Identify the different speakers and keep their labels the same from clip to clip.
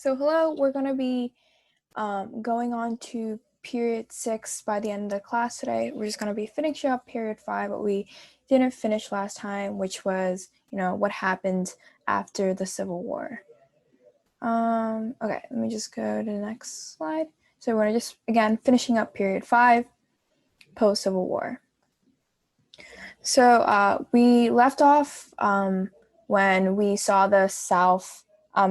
Speaker 1: So hello, we're going to be going on to period 6 by the end of the class today. We're just going to be finishing up period 5, but we didn't finish last time, which was, what happened after the Civil War. Okay, let me just go to the next slide. So we're just, again, finishing up period 5, post-Civil War. So we left off when we saw the South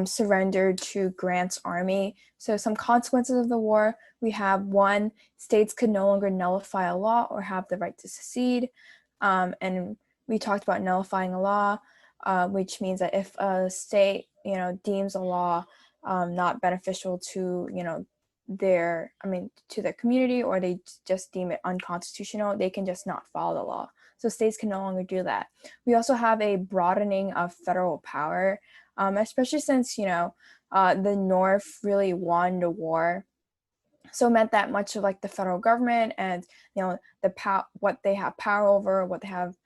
Speaker 1: surrendered to Grant's army. So some consequences of the war, we have 1, states could no longer nullify a law or have the right to secede. And we talked about nullifying a law, which means that if a state, deems a law not beneficial to, to their community, or they just deem it unconstitutional, they can just not follow the law. So states can no longer do that. We also have a broadening of federal power, especially since, the North really won the war. So it meant that much of like the federal government and, what they have power over, what they have,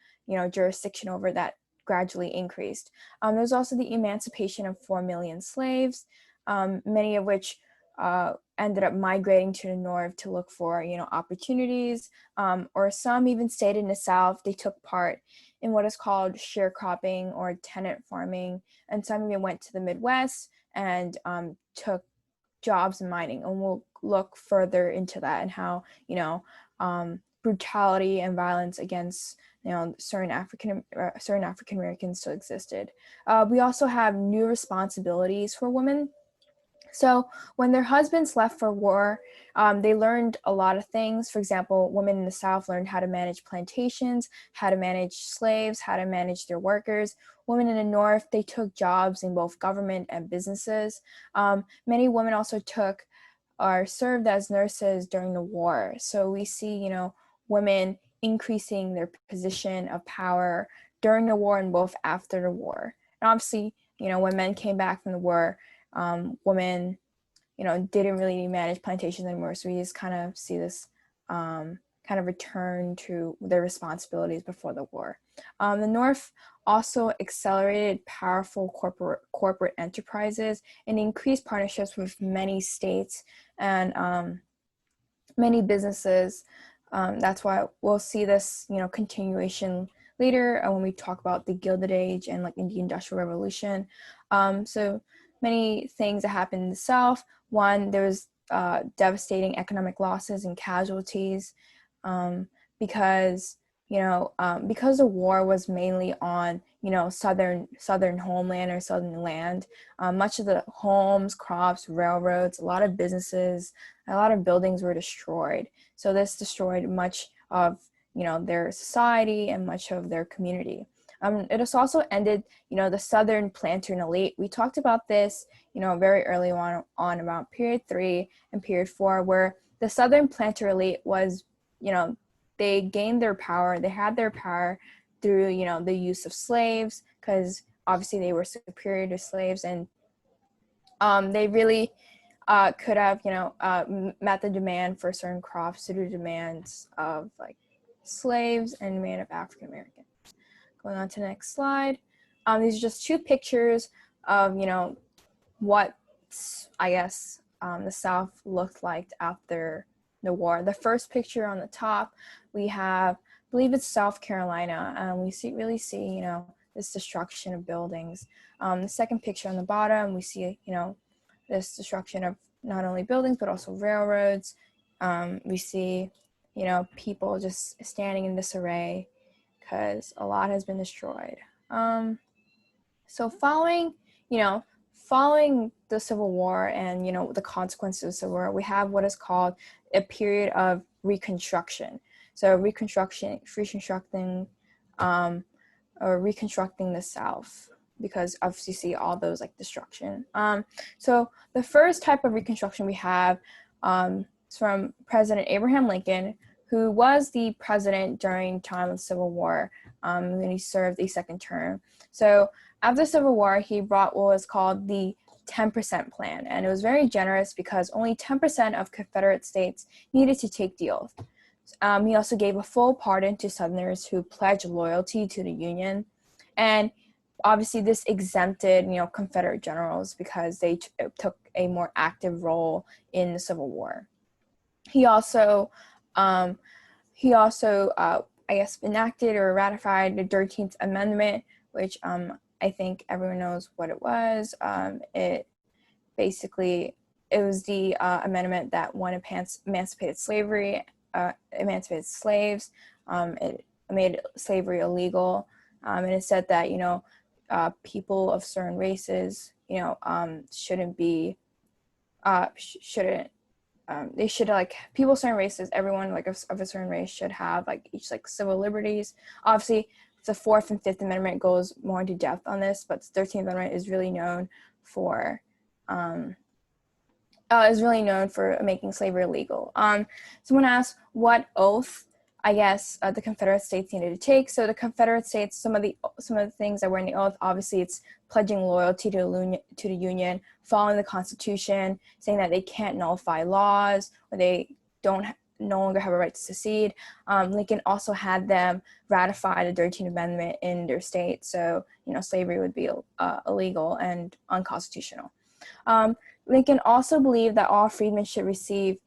Speaker 1: jurisdiction over, that gradually increased. There's also the emancipation of 4 million slaves, many of which ended up migrating to the North to look for, opportunities, or some even stayed in the South. They took part in what is called sharecropping or tenant farming, and some even went to the Midwest and took jobs in mining. And we'll look further into that and how, brutality and violence against certain African Americans still existed. We also have new responsibilities for women. So when their husbands left for war, they learned a lot of things. For example, women in the South learned how to manage plantations, how to manage slaves, how to manage their workers. Women in the North, they took jobs in both government and businesses. Many women also served as nurses during the war. So we see, women increasing their position of power during the war and both after the war. And obviously, when men came back from the war, women, didn't really manage plantations anymore. So we just kind of see this kind of return to their responsibilities before the war. The North also accelerated powerful corporate enterprises and increased partnerships with many states and many businesses. That's why we'll see this, continuation later when we talk about the Gilded Age and like in the Industrial Revolution. So many things that happened in the South. One, there was devastating economic losses and casualties because the war was mainly on, southern homeland or southern land. Much of the homes, crops, railroads, a lot of businesses, a lot of buildings were destroyed. So this destroyed much of, their society and much of their community. It has also ended, the Southern planter and elite. We talked about this, very early on about period 3 and period 4, where the Southern planter elite was, they gained their power. They had their power through, the use of slaves, because obviously they were superior to slaves, and they really could have, met the demand for certain crops through the demands of like slaves and demand of African Americans. Going on to the next slide. These are just 2 pictures of, what I guess the South looked like after the war. The first picture on the top, we have, I believe it's South Carolina, and we really see, this destruction of buildings. The second picture on the bottom, we see, this destruction of not only buildings, but also railroads. We see, people just standing in disarray because a lot has been destroyed. So following the Civil War and, the consequences of the Civil War, we have what is called a period of Reconstruction. So reconstructing the South, because obviously you see all those like destruction. So the first type of Reconstruction we have is from President Abraham Lincoln, who was the president during time of the Civil War, and he served a second term. So after the Civil War, he brought what was called the 10% plan, and it was very generous because only 10% of Confederate states needed to take the oath. He also gave a full pardon to Southerners who pledged loyalty to the Union, and obviously this exempted, Confederate generals because they took a more active role in the Civil War. He also, I guess, enacted or ratified the 13th Amendment, which I think everyone knows what it was. It was the amendment that emancipated emancipated slaves. It made slavery illegal, and it said that people of certain races, shouldn't be, they should, like, people of certain races, everyone like of a certain race should have like each like civil liberties. Obviously, the Fourth and Fifth Amendment goes more into depth on this, but the 13th Amendment is really known for making slavery illegal. Someone asked what oath, I guess, the Confederate States needed to take. So the Confederate States, some of the things that were in the oath, obviously it's pledging loyalty to the Union, following the Constitution, saying that they can't nullify laws, or they no longer have a right to secede. Lincoln also had them ratify the 13th Amendment in their state, so slavery would be illegal and unconstitutional. Lincoln also believed that all freedmen should receive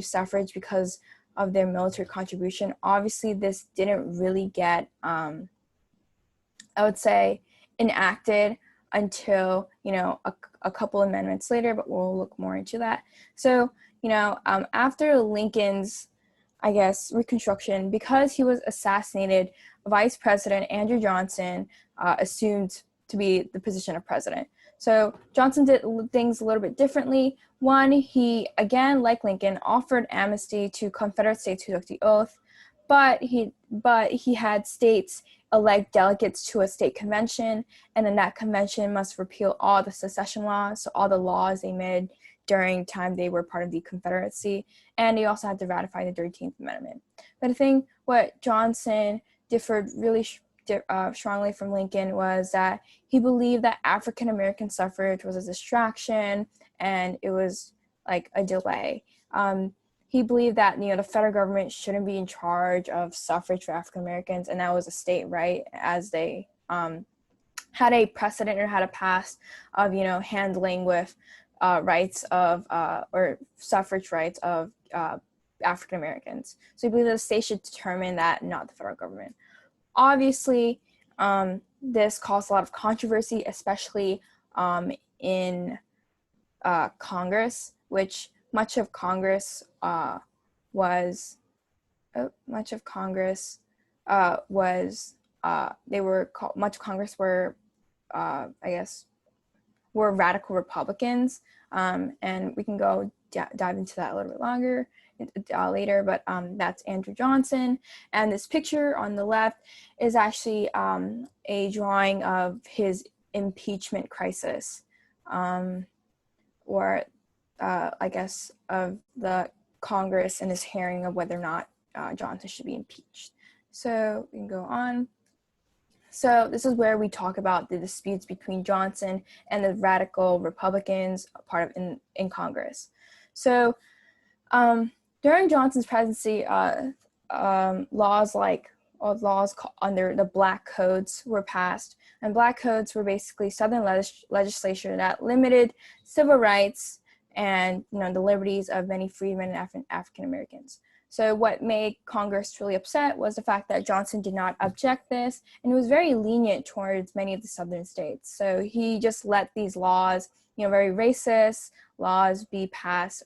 Speaker 1: suffrage because of their military contribution. Obviously, this didn't really get, I would say, enacted until, a couple amendments later, but we'll look more into that. So, after Lincoln's, I guess, Reconstruction, because he was assassinated, Vice President Andrew Johnson assumed to be the position of president. So Johnson did things a little bit differently. One, he, again, like Lincoln, offered amnesty to Confederate states who took the oath, but he had states elect delegates to a state convention, and then that convention must repeal all the secession laws, so all the laws they made during time they were part of the Confederacy, and he also had to ratify the 13th Amendment. But I think what Johnson differed really strongly from Lincoln was that he believed that African American suffrage was a distraction and it was like a delay. He believed that the federal government shouldn't be in charge of suffrage for African Americans, and that was a state right, as they had a precedent or had a past of handling with rights of or suffrage rights of African Americans. So he believed that the state should determine that, not the federal government. Obviously, this caused a lot of controversy, especially in Congress, which much of Congress was, much of Congress were, I guess, were radical Republicans, and we can go dive into that a little bit longer later, but that's Andrew Johnson. And this picture on the left is actually a drawing of his impeachment crisis, or I guess of the Congress and his hearing of whether or not Johnson should be impeached. So we can go on. So this is where we talk about the disputes between Johnson and the radical Republicans part of in Congress. So during Johnson's presidency, laws under the Black Codes were passed, and Black Codes were basically Southern legislation that limited civil rights and the liberties of many freedmen and African Americans. So what made Congress really upset was the fact that Johnson did not object this, and he was very lenient towards many of the Southern states. So he just let these laws, very racist laws, be passed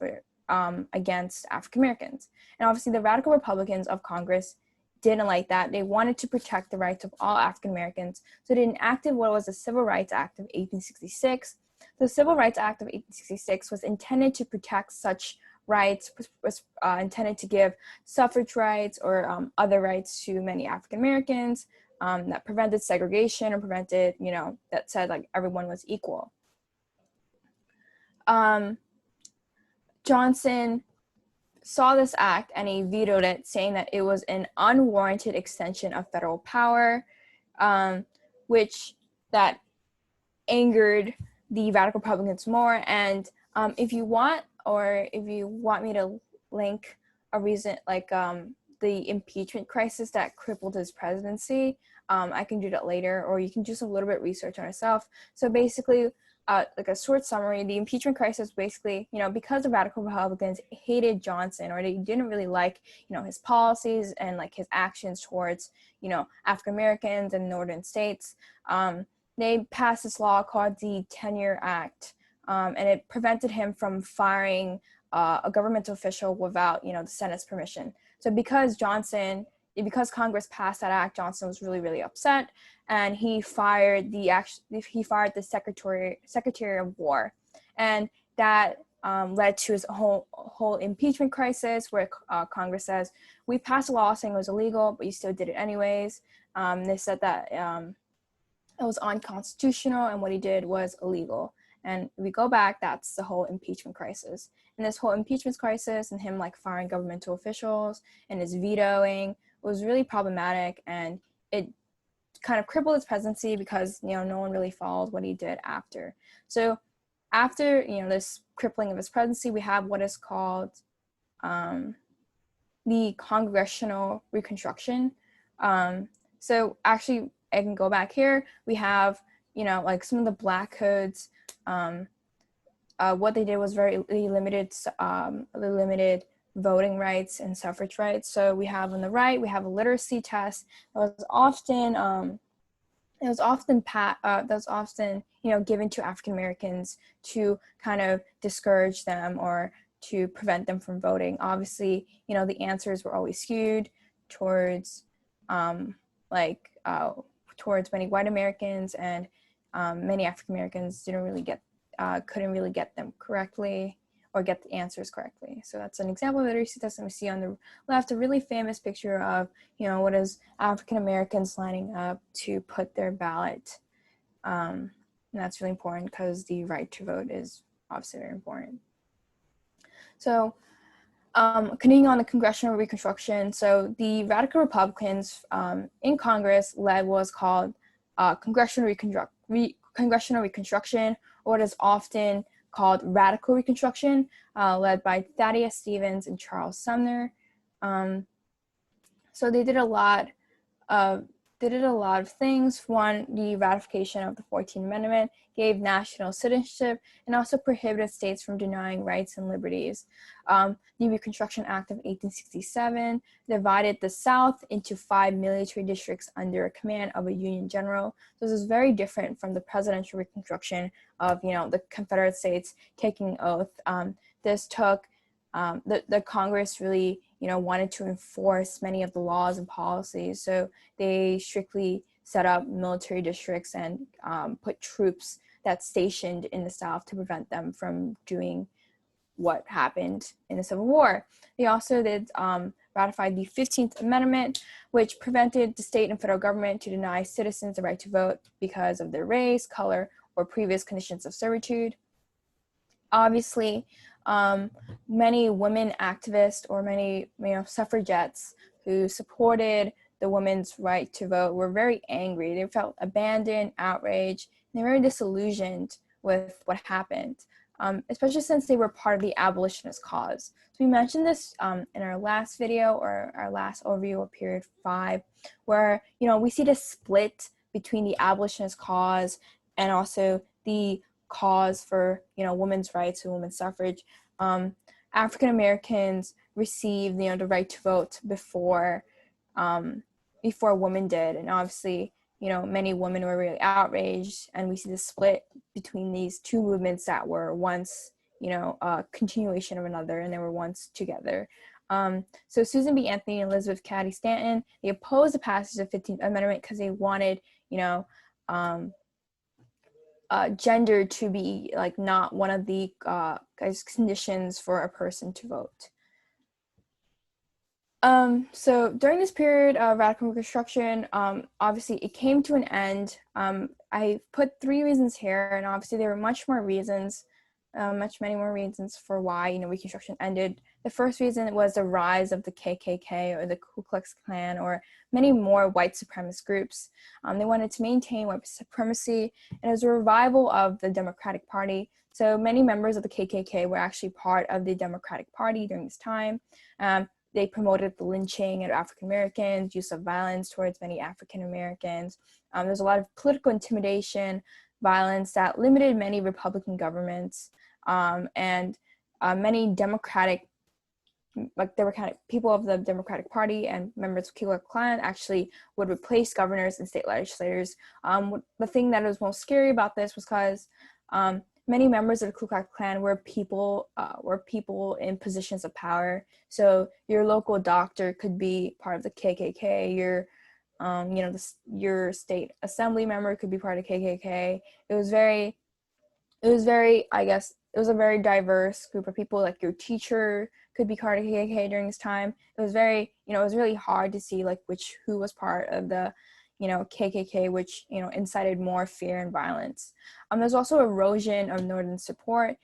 Speaker 1: against African Americans. And obviously the radical Republicans of Congress didn't like that. They wanted to protect the rights of all African Americans. So they enacted what was the Civil Rights Act of 1866. The Civil Rights Act of 1866 was intended to protect such rights, was intended to give suffrage rights or other rights to many African Americans, that prevented segregation or prevented, that said like everyone was equal. Johnson saw this act and he vetoed it, saying that it was an unwarranted extension of federal power, which that angered the radical Republicans more. And if you want me to link a reason, like the impeachment crisis that crippled his presidency, I can do that later, or you can do some little bit of research on yourself. So basically, like a short summary, the impeachment crisis basically, because the radical Republicans hated Johnson, or they didn't really like, his policies and like his actions towards, African Americans and northern states, they passed this law called the Tenure Act, and it prevented him from firing a governmental official without, the Senate's permission. So because Congress passed that act, Johnson was really, really upset, and he fired the Secretary of War, and that led to his whole impeachment crisis, where Congress says, we passed a law saying it was illegal, but you still did it anyways. They said that it was unconstitutional, and what he did was illegal. And if we go back, that's the whole impeachment crisis. And this whole impeachment crisis and him like firing governmental officials and his vetoing was really problematic, and it kind of crippled his presidency because, no one really followed what he did after. So after, this crippling of his presidency, we have what is called the Congressional Reconstruction. So actually, I can go back here. We have, like some of the Black codes. What they did was very limited voting rights and suffrage rights. So we have on the right, we have a literacy test that was often given to African Americans to kind of discourage them or to prevent them from voting. Obviously, the answers were always skewed towards towards many white Americans, and many African Americans couldn't really get them correctly or get the answers correctly. So that's an example of literacy test that we see on the left, a really famous picture of, what is African Americans lining up to put their ballot. And that's really important because the right to vote is obviously very important. So continuing on the Congressional Reconstruction, so the radical Republicans in Congress led what was called Congressional Reconstruction, or what is often called Radical Reconstruction, led by Thaddeus Stevens and Charles Sumner. So they did a lot of things. One, the ratification of the 14th Amendment gave national citizenship and also prohibited states from denying rights and liberties. The Reconstruction Act of 1867 divided the South into 5 military districts under command of a Union general. So this is very different from the presidential Reconstruction of, the Confederate States taking oath. This took the Congress really, wanted to enforce many of the laws and policies. So they strictly set up military districts and put troops that's stationed in the South to prevent them from doing what happened in the Civil War. They also did ratify the 15th Amendment, which prevented the state and federal government to deny citizens the right to vote because of their race, color, or previous conditions of servitude. Obviously, many women activists or many suffragettes who supported the women's right to vote were very angry. They felt abandoned, outraged, and they were very disillusioned with what happened, especially since they were part of the abolitionist cause. So we mentioned this in our last video, or our last overview of period 5, where we see this split between the abolitionist cause and also the cause for women's rights and women's suffrage. African Americans received the right to vote before women did, and obviously many women were really outraged, and we see the split between these two movements that were once a continuation of another, and they were once together. So Susan B. Anthony and Elizabeth Cady Stanton, they opposed the passage of the 15th Amendment because they wanted gender to be not one of the conditions for a person to vote. So during this period of radical Reconstruction, obviously it came to an end. I put 3 reasons here, and obviously there were many more reasons for why Reconstruction ended. The first reason was the rise of the KKK or the Ku Klux Klan, or many more white supremacist groups. They wanted to maintain white supremacy, and it was a revival of the Democratic Party. So many members of the KKK were actually part of the Democratic Party during this time. they promoted the lynching of African Americans, use of violence towards many African Americans. There's a lot of political intimidation, violence that limited many Republican governments, and many Democratic, like Democratic people of the Democratic Party and members of Ku Klux Klan actually would replace governors and state legislators. The thing that was most scary about this was because many members of the Ku Klux Klan were people in positions of power. So your local doctor could be part of the KKK. Your state assembly member could be part of KKK. It was very, I guess, it was a very diverse group of people. Like your teacher could be part of KKK during this time. It was very, it was really hard to see like who was part of the, KKK, which, incited more fear and violence. There's also erosion of Northern support.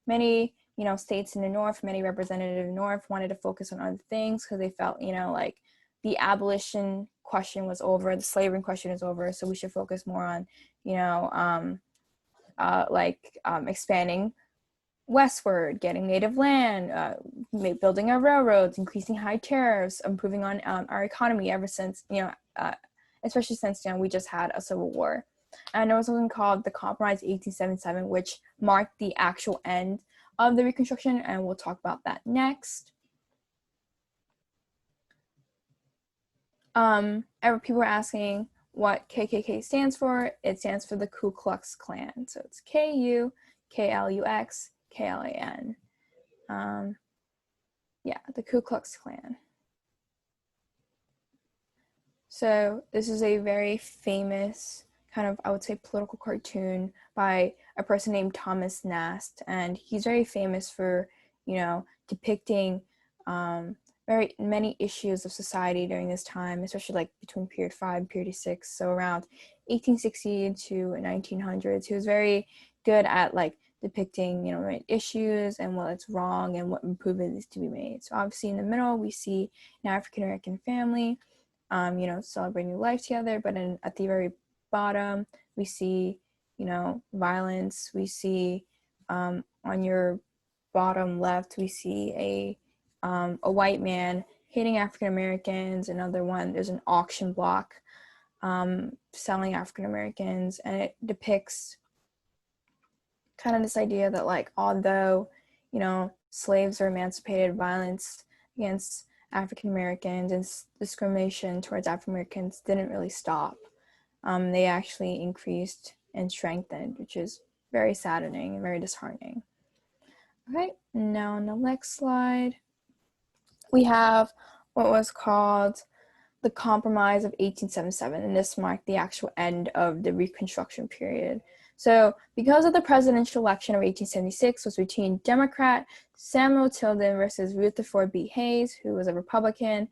Speaker 1: Many, states in the North, many representatives in the North wanted to focus on other things because they felt, like the abolition question was over, the slavery question is over, so we should focus more on, expanding westward, getting native land, building our railroads, increasing high tariffs, improving on our economy ever since, especially since, we just had a civil war. And there was something called the Compromise 1877, which marked the actual end of the Reconstruction, and we'll talk about that next. People are asking what KKK stands for. It stands for the Ku Klux Klan. So it's KUKLUX KLAN. The Ku Klux Klan. So this is a very famous kind of, I would say, political cartoon by a person named Thomas Nast, and he's very famous for, depicting very many issues of society during this time, especially like between period 5 and period 6, so around 1860 to 1900s. He was very good at like depicting, issues and what's wrong and what improvement is to be made. So obviously in the middle, we see an African American family, celebrating life together, but at the very bottom, we see, violence. We see on your bottom left, we see a white man hitting African Americans. Another one, there's an auction block selling African Americans, and it depicts kind of this idea that like, although, slaves are emancipated, violence against African Americans and discrimination towards African Americans didn't really stop. They actually increased and strengthened, which is very saddening and very disheartening. Okay, now on the next slide, we have what was called the Compromise of 1877, and this marked the actual end of the Reconstruction period. So because of the presidential election of 1876 was between Democrat Samuel Tilden versus Rutherford B. Hayes, who was a Republican,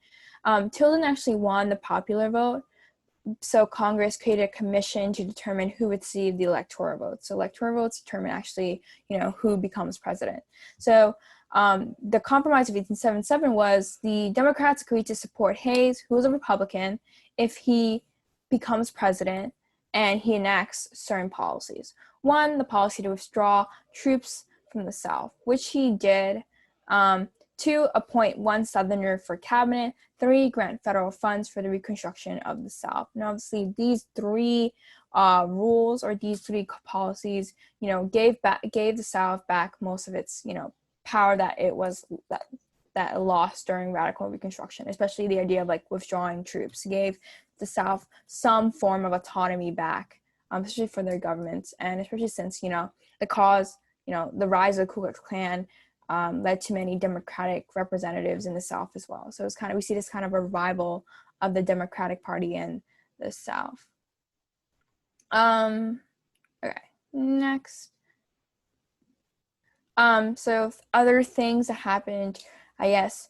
Speaker 1: Tilden actually won the popular vote. So Congress created a commission to determine who would receive the electoral votes. So electoral votes determine actually, who becomes president. So the Compromise of 1877 was the Democrats agreed to support Hayes, who was a Republican, if he becomes president and he enacts certain policies. One, the policy to withdraw troops from the South, which he did. 2, appoint one Southerner for cabinet. 3, grant federal funds for the reconstruction of the South. And obviously, these 3 rules or these 3 policies, gave the South back most of its, power that it was that it lost during radical Reconstruction, especially the idea of like withdrawing troops. It gave the South some form of autonomy back, especially for their governments, and especially since the rise of the Ku Klux Klan led to many Democratic representatives in the South as well. So we see this kind of a revival of the Democratic Party in the South. Okay, next. So other things that happened, I guess,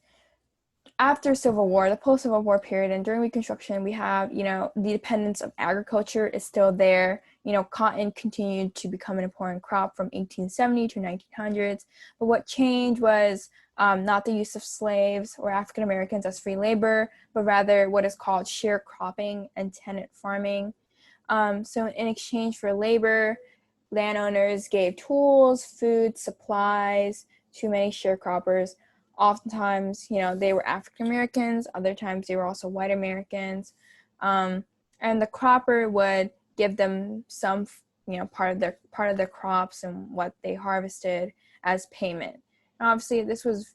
Speaker 1: after Civil War, the post-Civil War period, and during Reconstruction, we have, the dependence of agriculture is still there. Cotton continued to become an important crop from 1870 to 1900s. But what changed was not the use of slaves or African Americans as free labor, but rather what is called sharecropping and tenant farming. So in exchange for labor, landowners gave tools, food, supplies to many sharecroppers. oftentimes, they were African Americans. Other times they were also white Americans. And the cropper would give them some, part of their crops and what they harvested as payment. And obviously, this was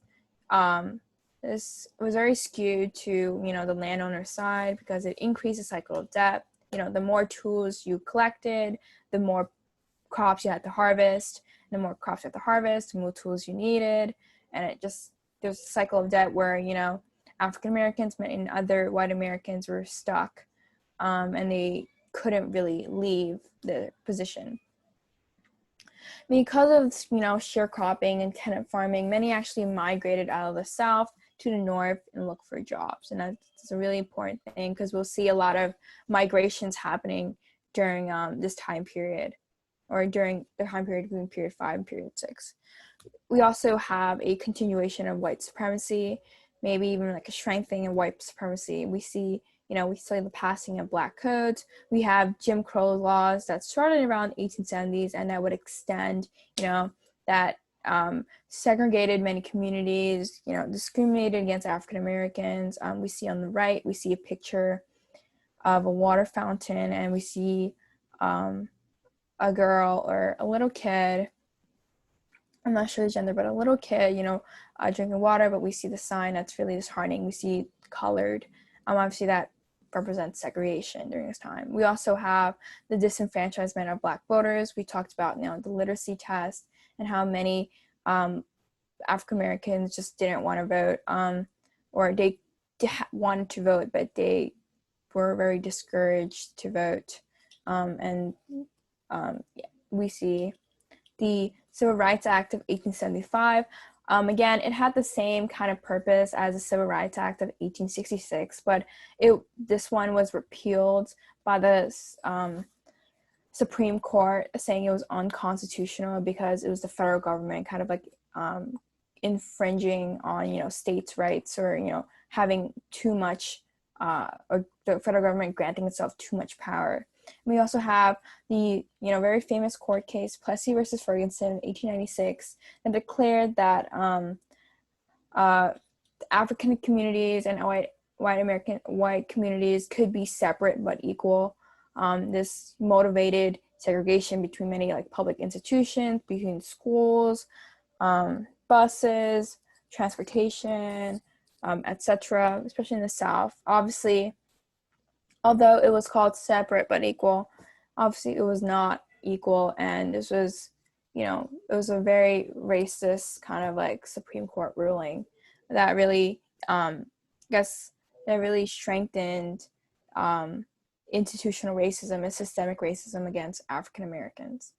Speaker 1: very skewed to the landowner's side because it increased the cycle of debt. The more tools you collected, the more crops you had to harvest. The more crops you had to harvest, the more tools you needed, and there's a cycle of debt where African Americans and other white Americans were stuck, and they couldn't really leave the position. Because of sharecropping and tenant farming, many actually migrated out of the South to the North and look for jobs, and that's a really important thing because we'll see a lot of migrations happening during this time period, or during the time period between period 5 and period 6. We also have a continuation of white supremacy, maybe even like a strengthening of white supremacy. We see the passing of black codes. We have Jim Crow laws that started around 1870s and that would extend, that segregated many communities, discriminated against African Americans. We see on the right, we see a picture of a water fountain, and we see a girl or a little kid, I'm not sure the gender, but a little kid, drinking water, but we see the sign that's really disheartening. We see colored. Obviously that represents segregation during this time. We also have the disenfranchisement of black voters. We talked about the literacy test and how many African Americans just didn't want to vote, or they wanted to vote, but they were very discouraged to vote. We see the Civil Rights Act of 1875. Again, it had the same kind of purpose as the Civil Rights Act of 1866, but this one was repealed by the Supreme Court, saying it was unconstitutional because it was the federal government kind of like infringing on states' rights, or having too much, or the federal government granting itself too much power. We also have the very famous court case Plessy versus Ferguson in 1896 that declared that African communities and white communities could be separate but equal. This motivated segregation between many public institutions, between schools, buses, transportation, etc., especially in the South. Obviously, although it was called separate but equal, obviously it was not equal, and this was, it was a very racist kind of Supreme Court ruling that really, really strengthened institutional racism and systemic racism against African Americans.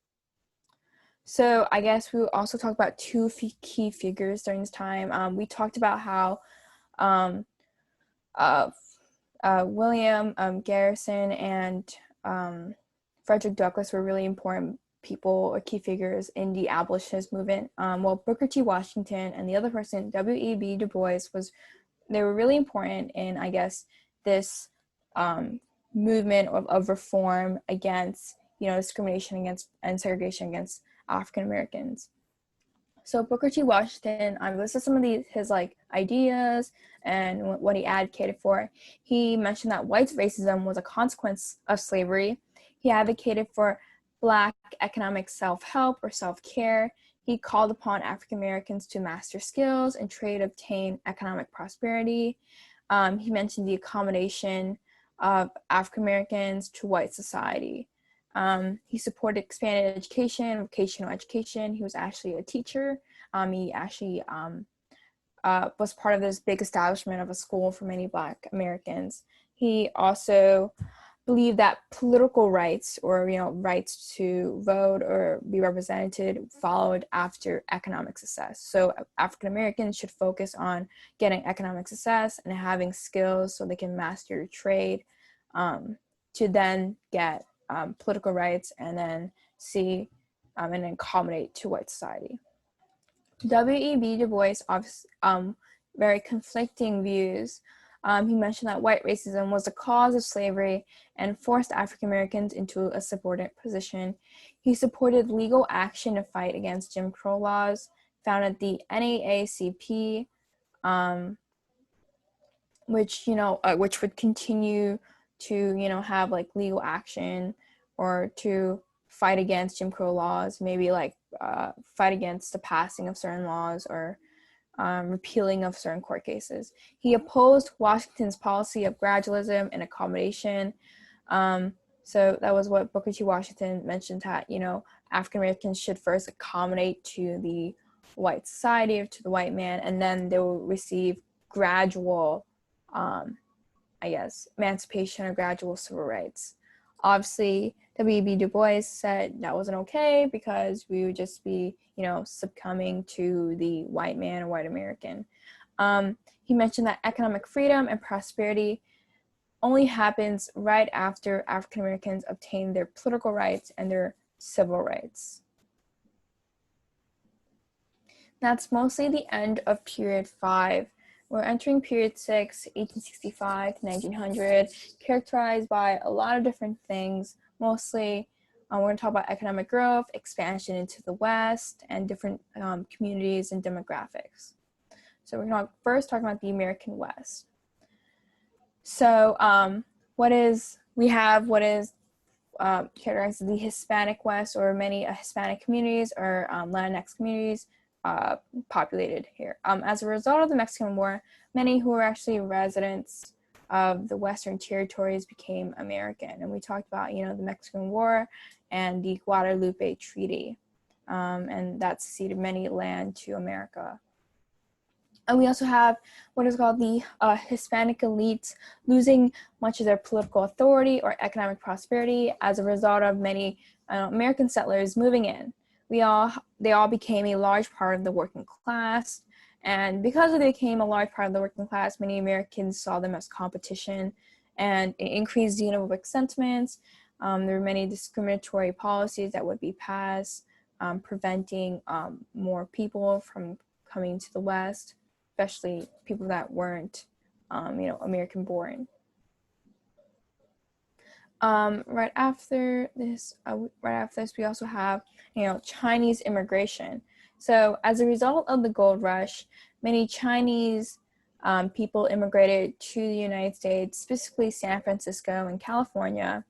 Speaker 1: So I guess we'll also talk about two key figures during this time. We talked about how William Garrison and Frederick Douglass were really important people or key figures in the abolitionist movement. While Booker T. Washington and the other person, W.E.B. Du Bois, they were really important in, I guess, this movement of reform against, discrimination against and segregation against African Americans. So Booker T. Washington, this is some of his ideas and what he advocated for. He mentioned that white racism was a consequence of slavery. He advocated for Black economic self-help or self-care. He called upon African Americans to master skills and trade, obtain economic prosperity. He mentioned the accommodation of African Americans to white society. He supported expanded education, vocational education. He was actually a teacher. He actually was part of this big establishment of a school for many Black Americans. He also believed that political rights, or rights to vote or be represented, followed after economic success. So African Americans should focus on getting economic success and having skills so they can master the trade, to then get political rights and then see and accommodate to white society. W.E.B. Du Bois obviously very conflicting views. He mentioned that white racism was the cause of slavery and forced African Americans into a subordinate position. He supported legal action to fight against Jim Crow laws, founded the NAACP, which which would continue to have like legal action or to fight against Jim Crow laws, maybe like fight against the passing of certain laws or repealing of certain court cases. He opposed Washington's policy of gradualism and accommodation. So that was what Booker T. Washington mentioned, that African Americans should first accommodate to the white society or to the white man, and then they will receive gradual emancipation or gradual civil rights. Obviously, W.B. Du Bois said that wasn't okay because we would just be, succumbing to the white man or white American. He mentioned that economic freedom and prosperity only happens right after African Americans obtain their political rights and their civil rights. That's mostly the end of period 5. We're entering period 6, 1865 to 1900, characterized by a lot of different things. Mostly, we're going to talk about economic growth, expansion into the West, and different communities and demographics. So we're going to first talk about the American West. So what is characterized as the Hispanic West, or many Hispanic communities or Latinx communities populated here. As a result of the Mexican War, many who were actually residents of the Western territories became American. And we talked about, the Mexican War and the Guadalupe Treaty, and that ceded many land to America. And we also have what is called the Hispanic elites losing much of their political authority or economic prosperity as a result of many American settlers moving in. They all became a large part of the working class. And because they became a large part of the working class, many Americans saw them as competition, and it increased xenophobic sentiments. There were many discriminatory policies that would be passed, preventing more people from coming to the West, especially people that weren't, American born. Right after this, we also have, Chinese immigration. So as a result of the gold rush, many Chinese people immigrated to the United States, specifically San Francisco and California.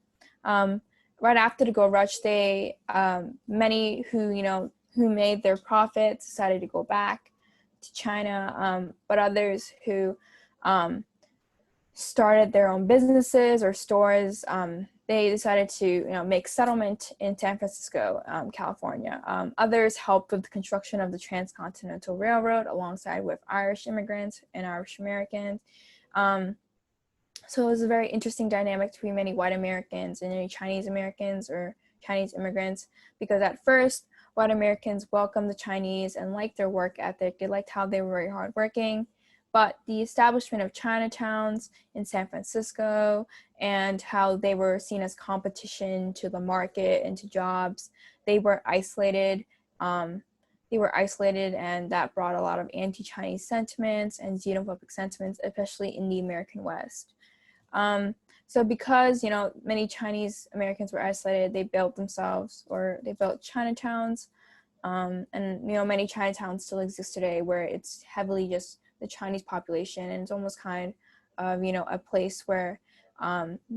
Speaker 1: Right after the gold rush, many who made their profits decided to go back to China, but others who started their own businesses or stores, they decided to make settlement in San Francisco, California. Others helped with the construction of the Transcontinental Railroad alongside with Irish immigrants and Irish Americans. So it was a very interesting dynamic between many white Americans and many Chinese Americans or Chinese immigrants, because at first, white Americans welcomed the Chinese and liked their work ethic. They liked how they were very hardworking. But the establishment of Chinatowns in San Francisco and how they were seen as competition to the market and to jobs, they were isolated. And that brought a lot of anti-Chinese sentiments and xenophobic sentiments, especially in the American West. So because, many Chinese Americans were isolated, they built Chinatowns. And, many Chinatowns still exist today where it's heavily just the Chinese population, and it's almost kind of, a place where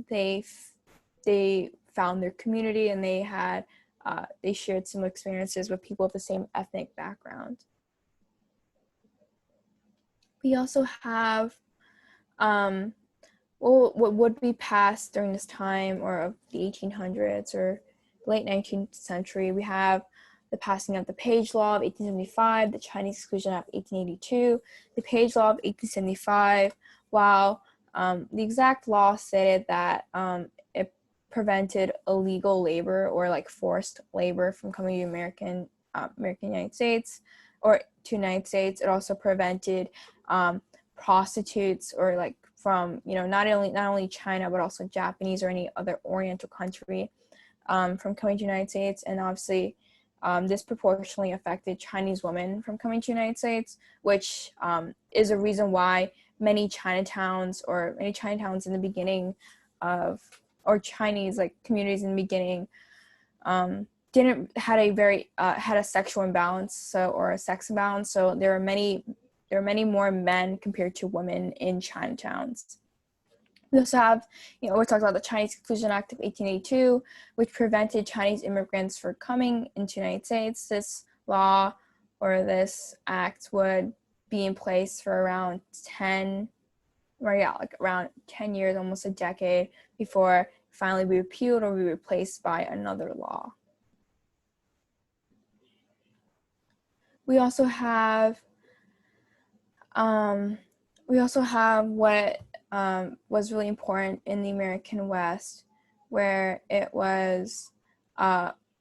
Speaker 1: they found their community, and they shared some experiences with people of the same ethnic background. We also have what would be passed during this time, or of the 1800s or late 19th century. We have the passing of the Page Law of 1875, the Chinese Exclusion Act of 1882, the Page Law of 1875, while the exact law stated that it prevented illegal labor or like forced labor from coming to United States or to United States. It also prevented prostitutes or like from, not only China, but also Japanese or any other Oriental country from coming to United States. And obviously, disproportionately affected Chinese women from coming to United States, which is a reason why many Chinatowns in the beginning or Chinese like communities in the beginning had a sexual imbalance, or a sex imbalance. So there are many there are many more men compared to women in Chinatowns. We also have, we talked about the Chinese Exclusion Act of 1882, which prevented Chinese immigrants from coming into the United States. This law or this act would be in place for around 10 years, almost a decade, before finally be repealed or be replaced by another law. We also have what was really important in the American West, where it was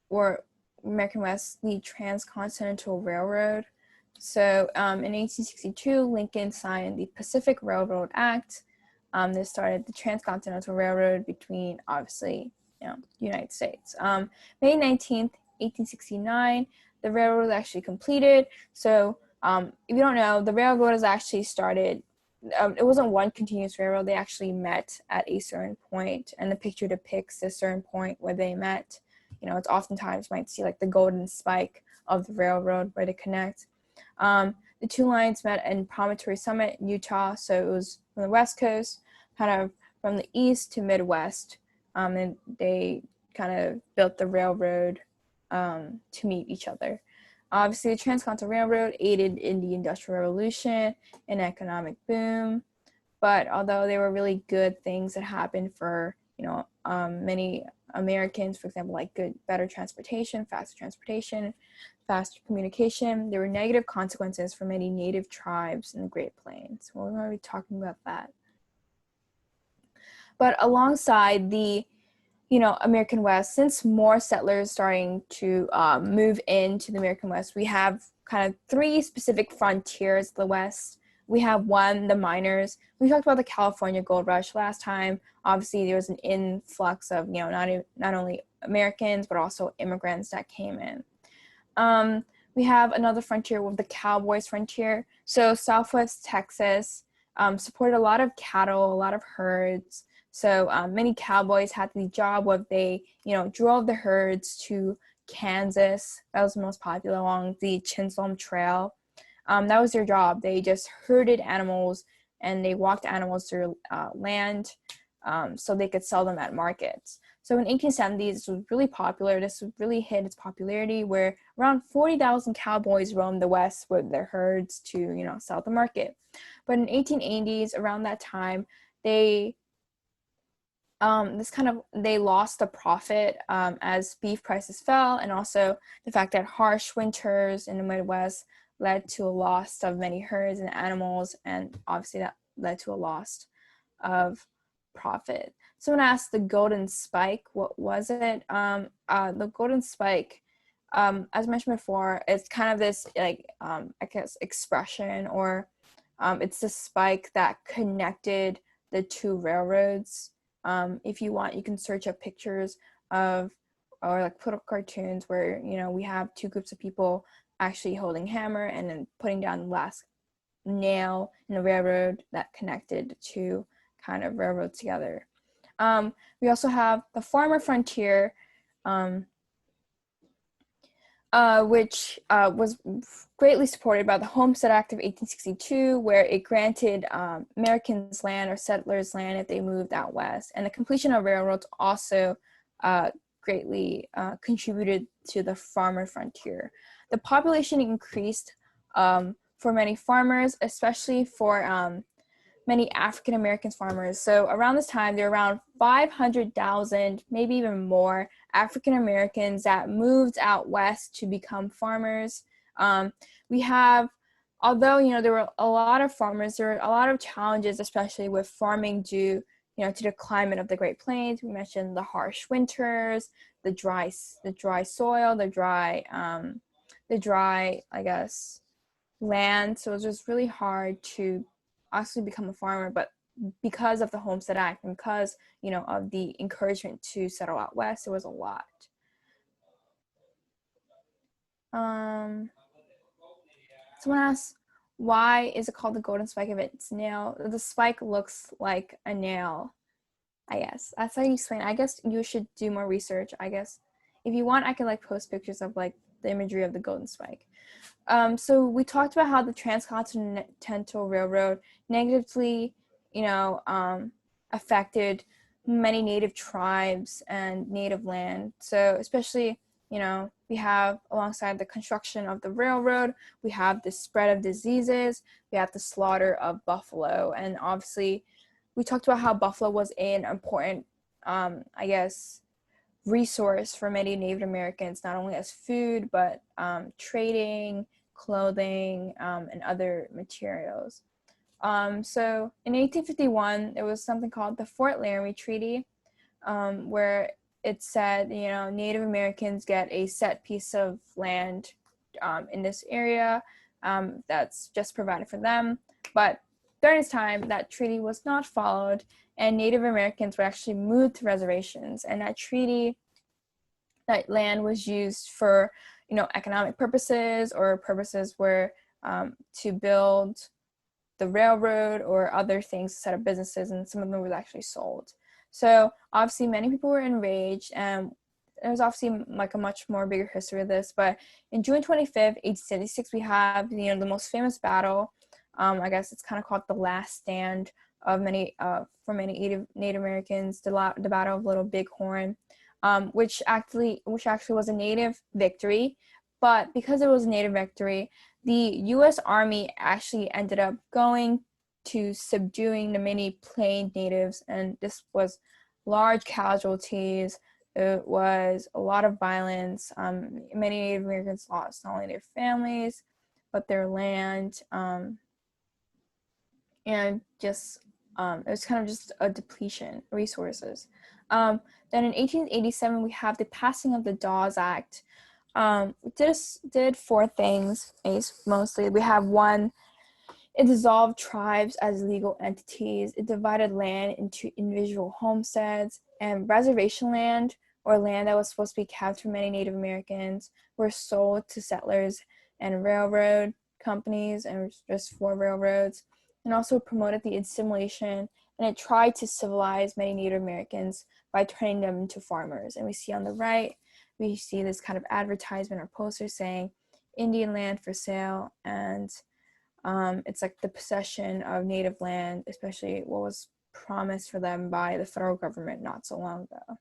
Speaker 1: where American West, the Transcontinental Railroad. So in 1862, Lincoln signed the Pacific Railroad Act. This started the Transcontinental Railroad between, obviously, the United States. May 19th, 1869, the railroad was actually completed. So if you don't know, the railroad was actually started, it wasn't one continuous railroad. They actually met at a certain point, and the picture depicts a certain point where they met. It's oftentimes you might see like the golden spike of the railroad where they connect. The two lines met in Promontory Summit, Utah. So it was from the West Coast, kind of from the east to Midwest, and they kind of built the railroad to meet each other. Obviously, the Transcontinental Railroad aided in the Industrial Revolution and economic boom, but although they were really good things that happened for many Americans, for example, like better transportation, faster communication, there were negative consequences for many native tribes in the Great Plains. We're going to be talking about that. But alongside the American West, since more settlers starting to move into the American West, we have kind of three specific frontiers of the West. We have one, the miners. We talked about the California gold rush last time. Obviously, there was an influx of, not only Americans, but also immigrants that came in. We have another frontier with the Cowboys frontier. So Southwest Texas supported a lot of cattle, a lot of herds. So many cowboys had the job where they, drove the herds to Kansas. That was the most popular along the Chisholm Trail. That was their job. They just herded animals and they walked animals through land so they could sell them at markets. So in 1870s, this was really popular. This really hit its popularity where around 40,000 cowboys roamed the West with their herds to, sell at the market. But in 1880s, around that time, they lost the profit as beef prices fell, and also the fact that harsh winters in the Midwest led to a loss of many herds and animals, and obviously that led to a loss of profit. Someone asked the golden spike, what was it? The golden spike, as mentioned before, it's kind of this expression, or it's the spike that connected the two railroads. If you want, you can search up pictures of, or like put up cartoons where, we have two groups of people actually holding hammer and then putting down the last nail in the railroad that connected two kind of railroads together. We also have the farmer frontier, which was greatly supported by the Homestead Act of 1862, where it granted Americans land or settlers land if they moved out west. And the completion of railroads also greatly contributed to the farmer frontier. The population increased for many farmers, especially for many African American farmers. So around this time, there were around 500,000, maybe even more, African Americans that moved out west to become farmers. We have, although, there were a lot of farmers, there were a lot of challenges, especially with farming due, to the climate of the Great Plains. We mentioned the harsh winters, the dry soil, the dry, I guess, land. So it was just really hard to actually become a farmer, but because of the Homestead Act and because, of the encouragement to settle out west, it was a lot. Someone asked, why is it called the golden spike if it's nail? The spike looks like a nail, I guess. That's how you explain it. I guess you should do more research. I guess if you want, I can post pictures of the imagery of the golden spike. So we talked about how the Transcontinental Railroad negatively, affected many native tribes and native land. So especially, we have, alongside the construction of the railroad, we have the spread of diseases, we have the slaughter of buffalo. And obviously, we talked about how buffalo was an important, resource for many Native Americans, not only as food, but trading, clothing, and other materials. So in 1851, there was something called the Fort Laramie Treaty, where it said, Native Americans get a set piece of land in this area that's just provided for them. But during this time, that treaty was not followed, and Native Americans were actually moved to reservations. And that land was used for, economic purposes, or purposes where to build the railroad or other things, to set up businesses, and some of them was actually sold. So obviously many people were enraged, and there's obviously like a much more bigger history of this. But in June 25th, 1876, we have, the most famous battle. I guess it's kind of called the last stand of many, for many Native Americans, the Battle of Little Bighorn, which actually was a Native victory. But because it was a Native victory, the U.S. Army actually ended up going to subduing the many plain natives, and this was large casualties. It was a lot of violence. Many Native Americans lost not only their families, but their land, and just it was kind of just a depletion of resources. Then in 1887, we have the passing of the Dawes Act. This did four things, mostly. We have one, it dissolved tribes as legal entities. It divided land into individual homesteads, and reservation land, or land that was supposed to be kept for many Native Americans, were sold to settlers and railroad companies, and just for railroads, and also promoted the assimilation, and it tried to civilize many Native Americans by turning them into farmers. And we see on the right, we see this kind of advertisement or poster saying Indian land for sale, and it's like the possession of native land, especially what was promised for them by the federal government not so long ago.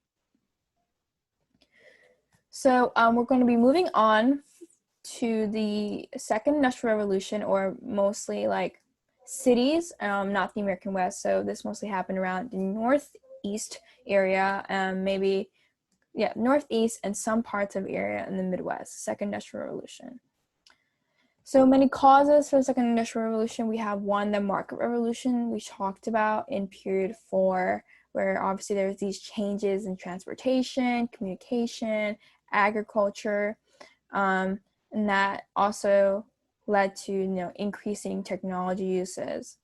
Speaker 1: So we're going to be moving on to the Second Industrial Revolution, or mostly like cities, not the American West. So this mostly happened around the Northeast area, Northeast and some parts of area in the Midwest, Second Industrial Revolution. So many causes for the Second Industrial Revolution. We have one, the market revolution we talked about in period 4, where obviously there's these changes in transportation, communication, agriculture, and that also led to increasing technology uses.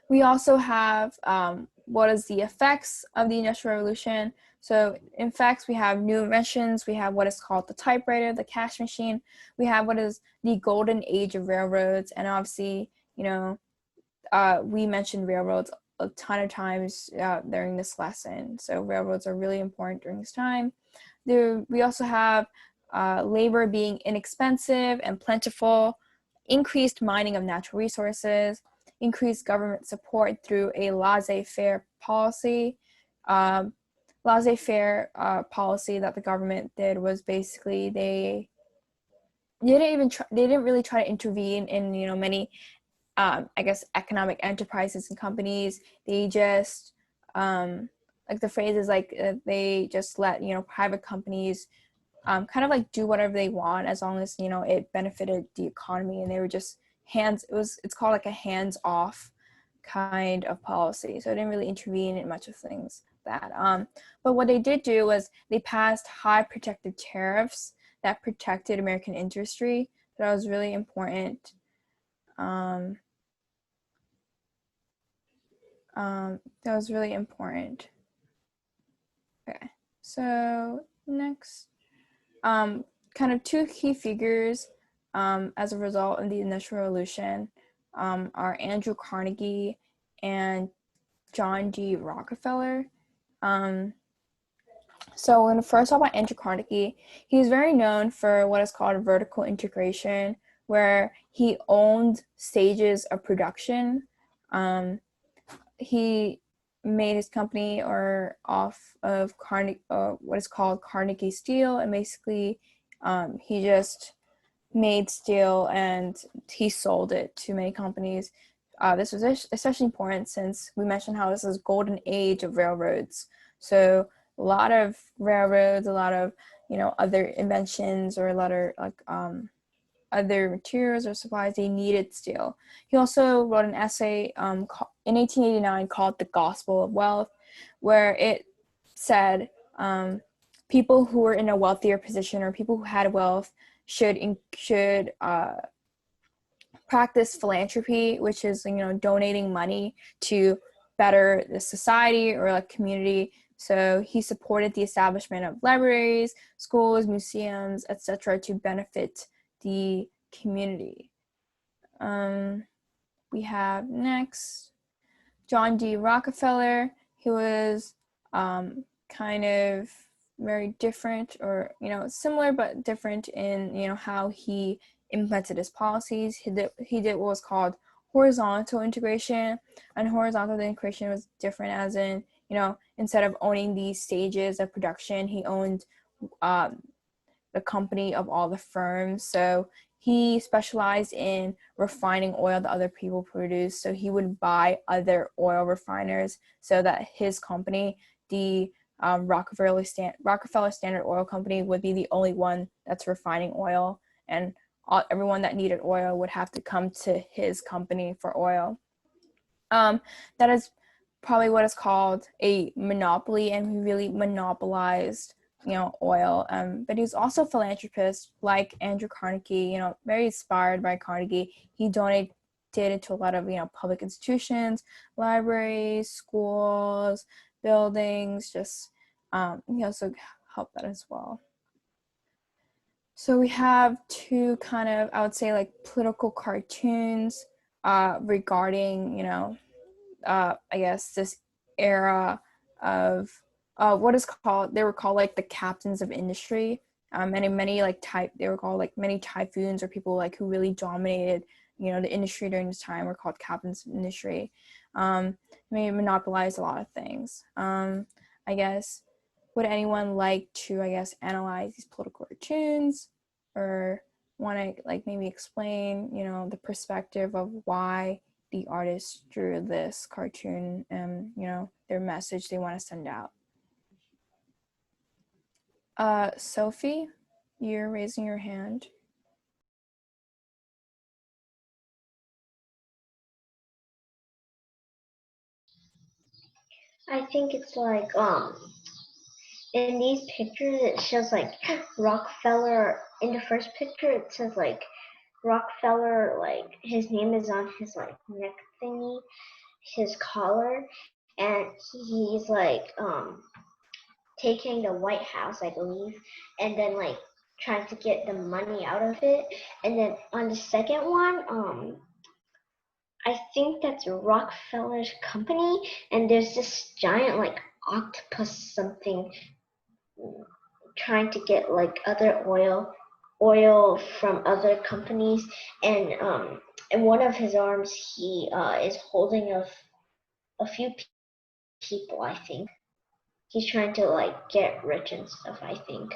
Speaker 1: We also have what is the effects of the Industrial Revolution. So in effects, we have new inventions. We have what is called the typewriter, the cash machine. We have what is the golden age of railroads. And obviously, we mentioned railroads a ton of times during this lesson. So railroads are really important during this time. We also have labor being inexpensive and plentiful, increased mining of natural resources, increased government support through a laissez-faire policy. Laissez-faire policy that the government did was basically they didn't really try to intervene in many economic enterprises and companies. They just like the phrase is like they just let private companies kind of like do whatever they want, as long as it benefited the economy, and they were just it's called like a hands-off kind of policy. So it didn't really intervene in much of things that but what they did do was they passed high protective tariffs that protected American industry. So that was really important. That was really important. Okay, so next, kind of two key figures as a result of the Industrial Revolution are Andrew Carnegie and John D Rockefeller. So when we first talk about Andrew Carnegie, he's very known for what is called vertical integration, where he owned stages of production. He made his company or off of what is called Carnegie Steel, and basically he just made steel and he sold it to many companies. This was especially important since we mentioned how this is golden age of railroads. So a lot of railroads, a lot of other inventions, or a lot of other materials or supplies, they needed steel. He also wrote an essay in 1889 called "The Gospel of Wealth," where it said people who were in a wealthier position, or people who had wealth, should practice philanthropy, which is donating money to better the society or like community. So he supported the establishment of libraries, schools, museums, etc., to benefit the community. We have next John D. Rockefeller. He was kind of very different, or similar but different in how he implemented his policies. He did what was called horizontal integration, and horizontal integration was different as in instead of owning these stages of production, he owned the company of all the firms. So he specialized in refining oil that other people produce. So he would buy other oil refiners so that his company, the Rockefeller Standard Oil Company, would be the only one that's refining oil, and everyone that needed oil would have to come to his company for oil. That is probably what is called a monopoly, and he really monopolized oil. But he was also a philanthropist like Andrew Carnegie, very inspired by Carnegie. He donated to a lot of public institutions, libraries, schools, buildings, just he also helped that as well. So we have two kind of, I would say, like political cartoons regarding I guess this era of what is called, they were called like the captains of industry, and in many they were called like many typhoons, or people like who really dominated the industry during this time were called captains of industry. They monopolized a lot of things. I guess, would anyone like to analyze these political cartoons, or want to maybe explain the perspective of why the artist drew this cartoon and their message they want to send out? Sophie, you're raising your hand.
Speaker 2: I think it's like in these pictures it shows like Rockefeller. In the first picture it says like Rockefeller, like his name is on his like neck thingy, his collar, and he's like taking the White House, I believe, and then like trying to get the money out of it. And then on the second one, I think that's Rockefeller's company, and there's this giant like octopus something trying to get like other oil from other companies, and in one of his arms he is holding a few people. I think he's trying to like get rich and stuff, I think.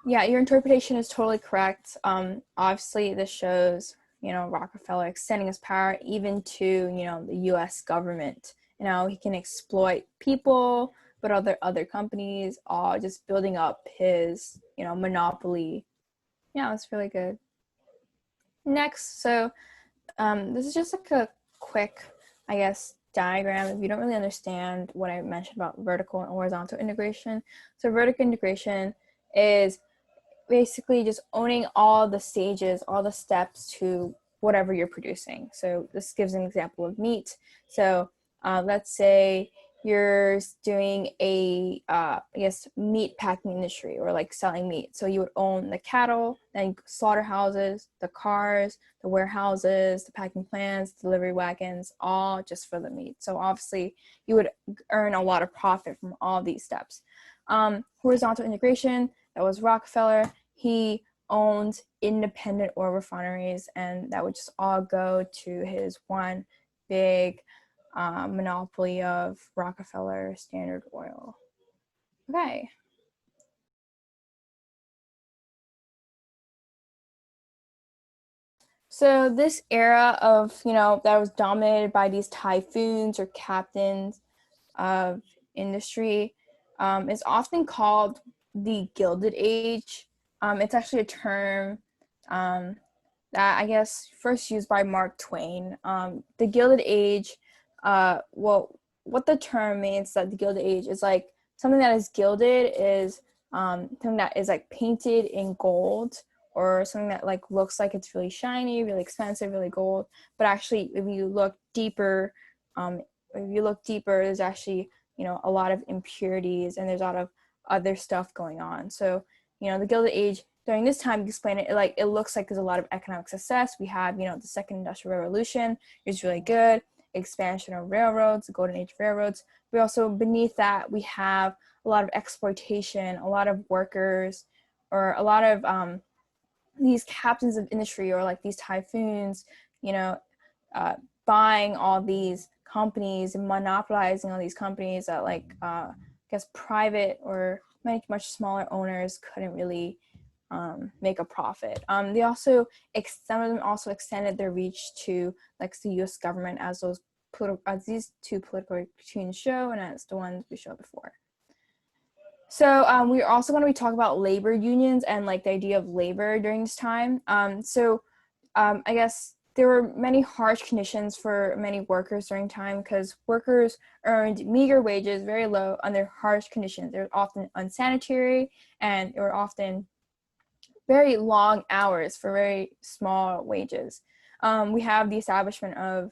Speaker 1: Yeah, your interpretation is totally correct. Obviously this shows Rockefeller extending his power even to the US government. He can exploit people, but other companies are just building up his monopoly. Yeah, it's really good. Next, so this is just like a quick, I guess, diagram if you don't really understand what I mentioned about vertical and horizontal integration. So vertical integration is basically just owning all the stages, all the steps to whatever you're producing. So this gives an example of meat. So let's say you're doing a I guess meat packing industry or like selling meat. So you would own the cattle, then slaughterhouses, the cars, the warehouses, the packing plants, delivery wagons, all just for the meat. So obviously you would earn a lot of profit from all these steps. Horizontal integration, that was Rockefeller. He owned independent oil refineries, and that would just all go to his one big monopoly of Rockefeller Standard Oil. Okay. So this era of, that was dominated by these typhoons or captains of industry is often called the Gilded Age. It's actually a term that I guess first used by Mark Twain. The Gilded Age, well, what the term means that the Gilded Age is like something that is gilded is something that is like painted in gold, or something that like looks like it's really shiny, really expensive, really gold. But actually, if you look deeper, there's actually a lot of impurities, and there's a lot of other stuff going on. So the Gilded Age during this time, you explain it like it looks like there's a lot of economic success. We have the second industrial revolution is really good, expansion of railroads, the golden age of railroads. We also, beneath that, we have a lot of exploitation, a lot of workers, or a lot of these captains of industry, or like these typhoons, buying all these companies and monopolizing all these companies that I guess private or much smaller owners couldn't really make a profit. They also, some of them also extended their reach to like the U.S. government, as these two political cartoons show, and as the ones we showed before. So we're also going to be talking about labor unions and like the idea of labor during this time. I guess there were many harsh conditions for many workers during time, because workers earned meager wages, very low, under harsh conditions. They were often unsanitary, and they were often very long hours for very small wages. We have the establishment of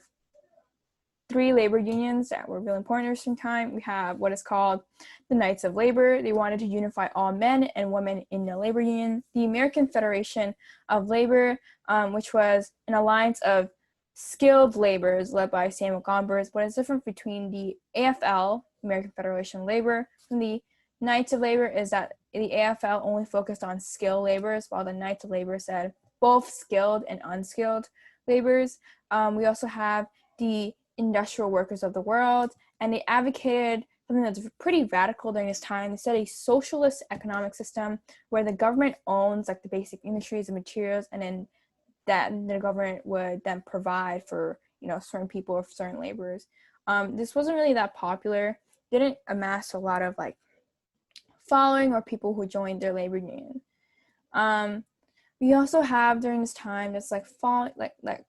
Speaker 1: 3 labor unions that were really important during some time. We have what is called the Knights of Labor. They wanted to unify all men and women in the labor union. The American Federation of Labor, which was an alliance of skilled laborers led by Samuel Gompers. What is different between the AFL, American Federation of Labor, and the Knights of Labor is that the AFL only focused on skilled laborers, while the Knights of Labor said both skilled and unskilled laborers. We also have the industrial workers of the world, and they advocated something that's pretty radical during this time. They said a socialist economic system where the government owns like the basic industries and materials, and then that the government would then provide for certain people or certain laborers. This wasn't really that popular. Didn't amass a lot of like following or people who joined their labor union. We also have during this time that's like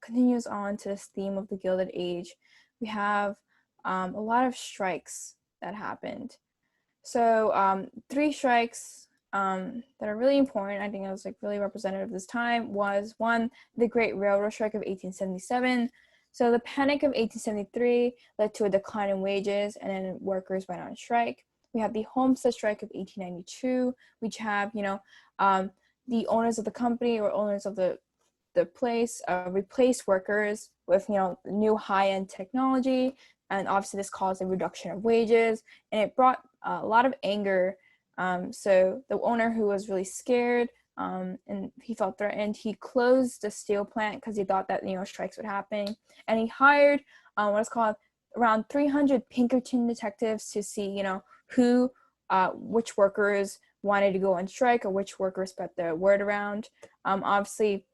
Speaker 1: continues on to this theme of the Gilded Age. We have a lot of strikes that happened. So 3 strikes that are really important, I think it was like really representative of this time, was one, the Great Railroad Strike of 1877. So the Panic of 1873 led to a decline in wages, and then workers went on strike. We have the Homestead Strike of 1892, which have the owners of the company or owners of the place replaced workers with new high-end technology, and obviously this caused a reduction of wages, and it brought a lot of anger. So the owner, who was really scared and he felt threatened, he closed the steel plant because he thought that strikes would happen, and he hired what is called around 300 Pinkerton detectives to see who which workers wanted to go on strike, or which workers spread the word around. Obviously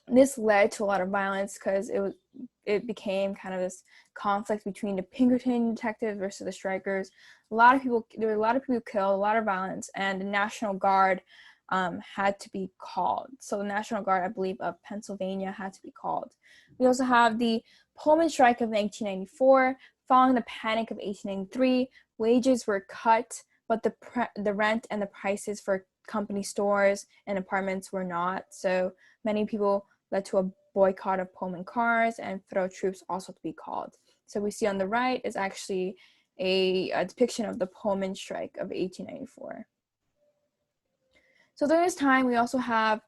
Speaker 1: this led to a lot of violence, because it became kind of this conflict between the Pinkerton detectives versus the strikers. There were a lot of people killed, a lot of violence, and the National Guard had to be called. So the National Guard, I believe, of Pennsylvania had to be called. We also have the Pullman Strike of 1994. Following the Panic of 1893, wages were cut, but the rent and the prices for company stores and apartments were not. So many people led to a boycott of Pullman cars, and federal troops also to be called. So we see on the right is actually a depiction of the Pullman strike of 1894. So during this time, we also have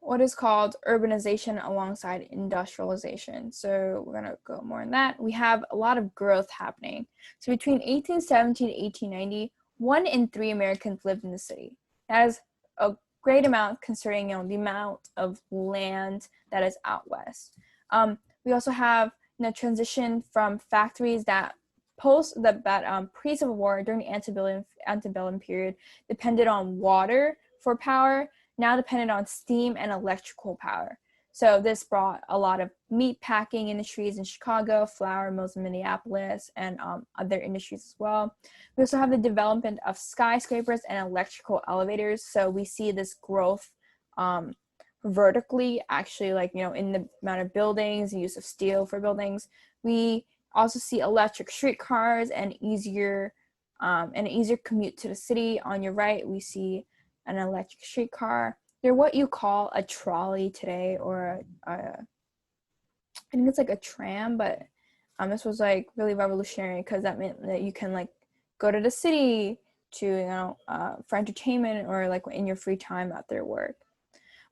Speaker 1: what is called urbanization alongside industrialization. So we're going to go more on that. We have a lot of growth happening. So between 1870 to 1890, 1 in 3 Americans lived in the city. That is a great amount considering the amount of land that is out west. We also have transition from factories that pre-Civil War, during the antebellum period, depended on water for power, now dependent on steam and electrical power. So this brought a lot of meat packing industries in Chicago, flour mills in Minneapolis, and other industries as well. We also have the development of skyscrapers and electrical elevators. So we see this growth vertically, actually, in the amount of buildings, the use of steel for buildings. We also see electric streetcars and easier commute to the city. On your right, we see an electric streetcar. They're what you call a trolley today, or I think it's like a tram, but this was really revolutionary because that meant that you can go to the city to for entertainment or in your free time after work.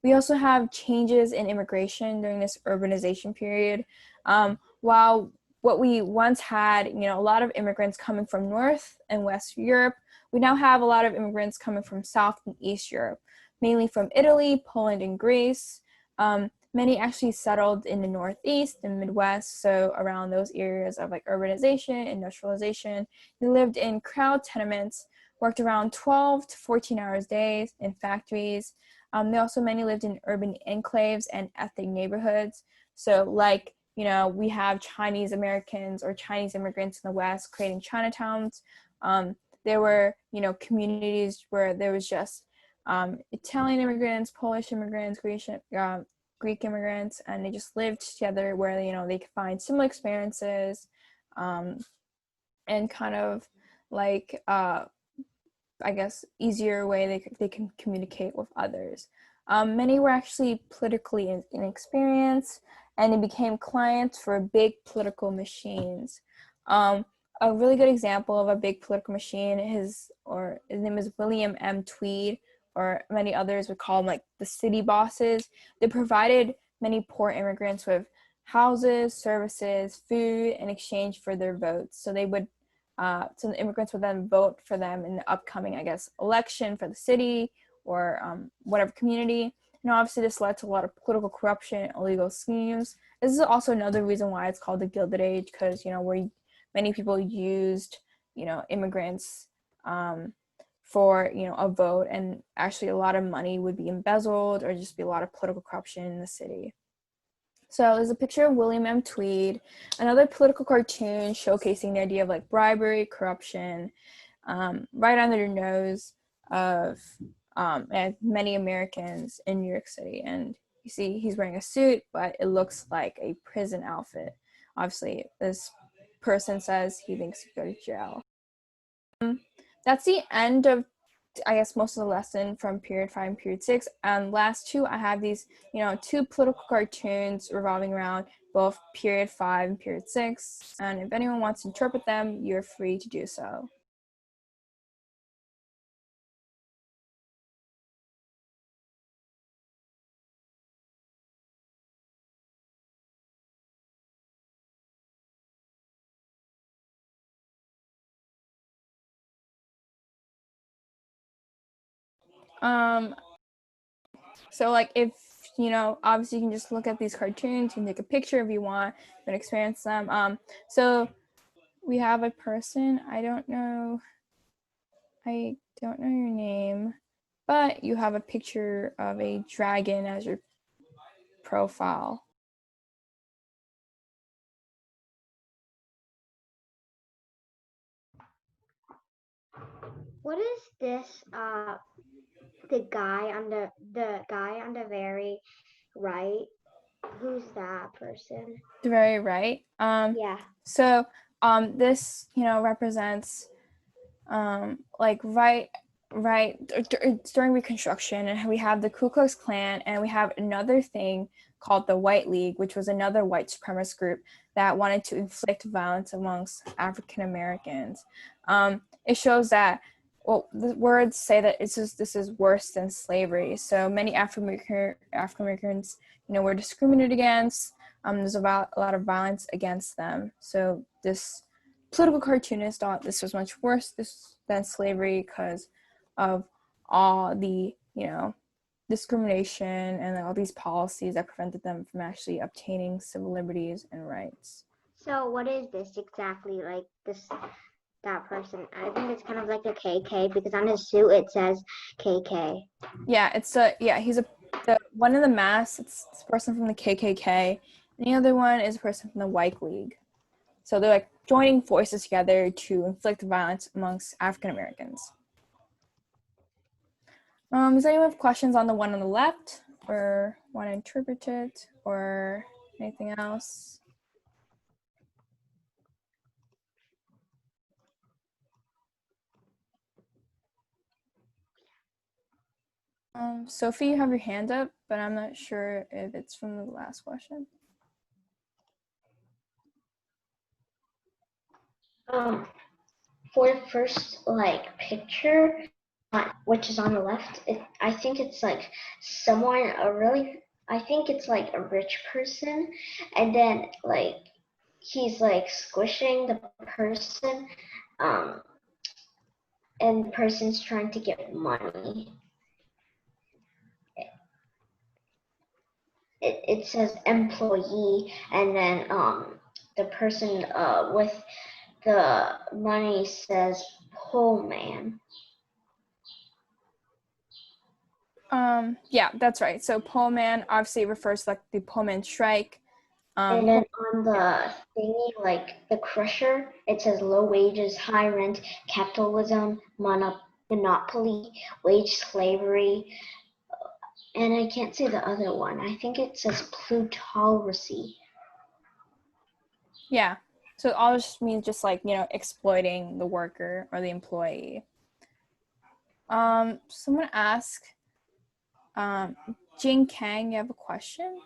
Speaker 1: We also have changes in immigration during this urbanization period. While what we once had, a lot of immigrants coming from North and West Europe, we now have a lot of immigrants coming from South and East Europe, mainly from Italy, Poland, and Greece. Many actually settled in the Northeast and Midwest, so around those areas of urbanization, industrialization. They lived in crowd tenements, worked around 12 to 14 hours days in factories. They also many lived in urban enclaves and ethnic neighborhoods. So we have Chinese Americans or Chinese immigrants in the West creating Chinatowns. There were, communities where there was just Italian immigrants, Polish immigrants, Greek immigrants, and they just lived together where, they could find similar experiences and kind of I guess, easier way they can communicate with others. Many were actually politically inexperienced, and they became clients for big political machines. A really good example of a big political machine his name is William M. Tweed, or many others would call them the city bosses. They provided many poor immigrants with houses, services, food in exchange for their votes. So they would so the immigrants would then vote for them in the upcoming, election for the city or whatever community. And obviously this led to a lot of political corruption and illegal schemes. This is also another reason why it's called the Gilded Age, because, where many people used, immigrants for, a vote, and actually a lot of money would be embezzled or just be a lot of political corruption in the city. So there's a picture of William M. Tweed, another political cartoon showcasing the idea of bribery, corruption, right under the nose of many Americans in New York City. And you see he's wearing a suit, but it looks like a prison outfit. Obviously, this person says he thinks he'll go to jail. That's the end of, I guess, most of the lesson from period 5 and period 6. And last two, I have these, two political cartoons revolving around both period 5 and period 6. And if anyone wants to interpret them, you're free to do so. So if obviously you can just look at these cartoons, you can take a picture if you want, you can experience them. So we have a person, I don't know your name, but you have a picture of a dragon as your profile.
Speaker 2: What is this? The guy on the very right. Who's that person?
Speaker 1: The very right.
Speaker 2: Yeah.
Speaker 1: So this represents right during Reconstruction, and we have the Ku Klux Klan, and we have another thing called the White League, which was another white supremacist group that wanted to inflict violence amongst African Americans. It shows that, well, the words say that this is worse than slavery. So many African Americans, were discriminated against. There's a lot of violence against them. So this political cartoonist thought this was much worse than slavery because of all the, discrimination and all these policies that prevented them from actually obtaining civil liberties and rights.
Speaker 3: So what is this exactly? Like that person? I think it's kind of like a KK because on his suit it says KK.
Speaker 1: Yeah, he's one of the masks. It's a person from the KKK, and the other one is a person from the White League. So they're like joining forces together to inflict violence amongst African Americans. Does anyone have questions on the one on the left, or want to interpret it, or anything else? Sophie, you have your hand up, but I'm not sure if it's from the last question.
Speaker 2: For the first picture, which is on the left, I think it's like someone I think it's like a rich person, and then he's like squishing the person, and the person's trying to get money. It says employee, and then the person with the money says poor man.
Speaker 1: Yeah, that's right. So Pullman obviously refers to like the Pullman strike.
Speaker 2: And then on the thingy, like the crusher, it says low wages, high rent, capitalism, monopoly, wage slavery, and I can't say the other one. I think it says plutocracy.
Speaker 1: Yeah, so it all just means just like, exploiting the worker or the employee. Someone asked, Jing Kang, you have a question?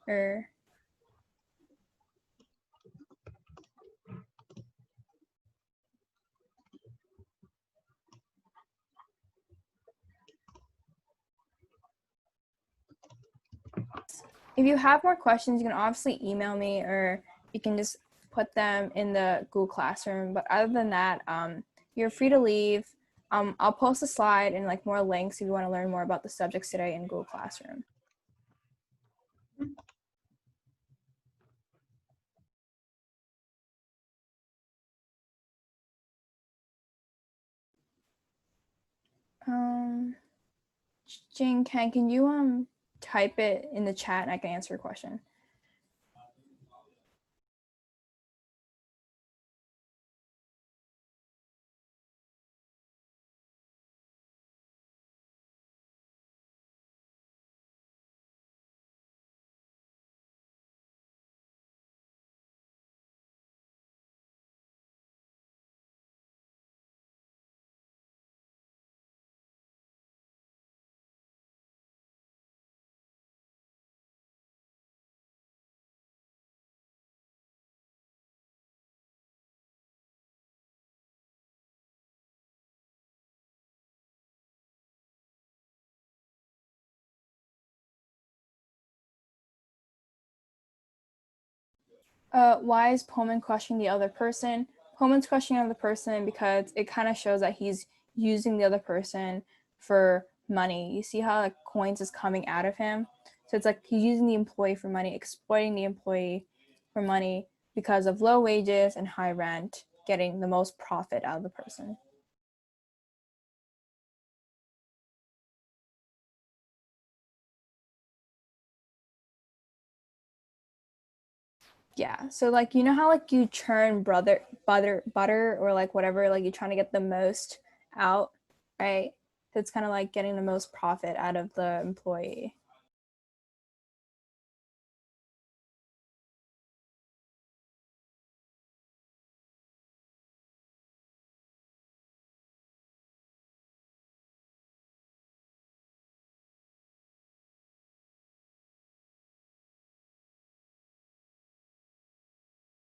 Speaker 1: Or if you have more questions, you can obviously email me, or you can just put them in the Google Classroom. But other than that, you're free to leave. I'll post a slide and like more links if you want to learn more about the subjects today in Google Classroom. Jing Kang, can you type it in the chat and I can answer your question? Why is Pullman questioning the other person? Pullman's questioning the other person because it kind of shows that he's using the other person for money. You see how like coins is coming out of him? So it's like he's using the employee for money, exploiting the employee for money because of low wages and high rent, getting the most profit out of the person. Yeah, so like, how like you churn butter or like whatever, like you're trying to get the most out, right? So it's kind of like getting the most profit out of the employee.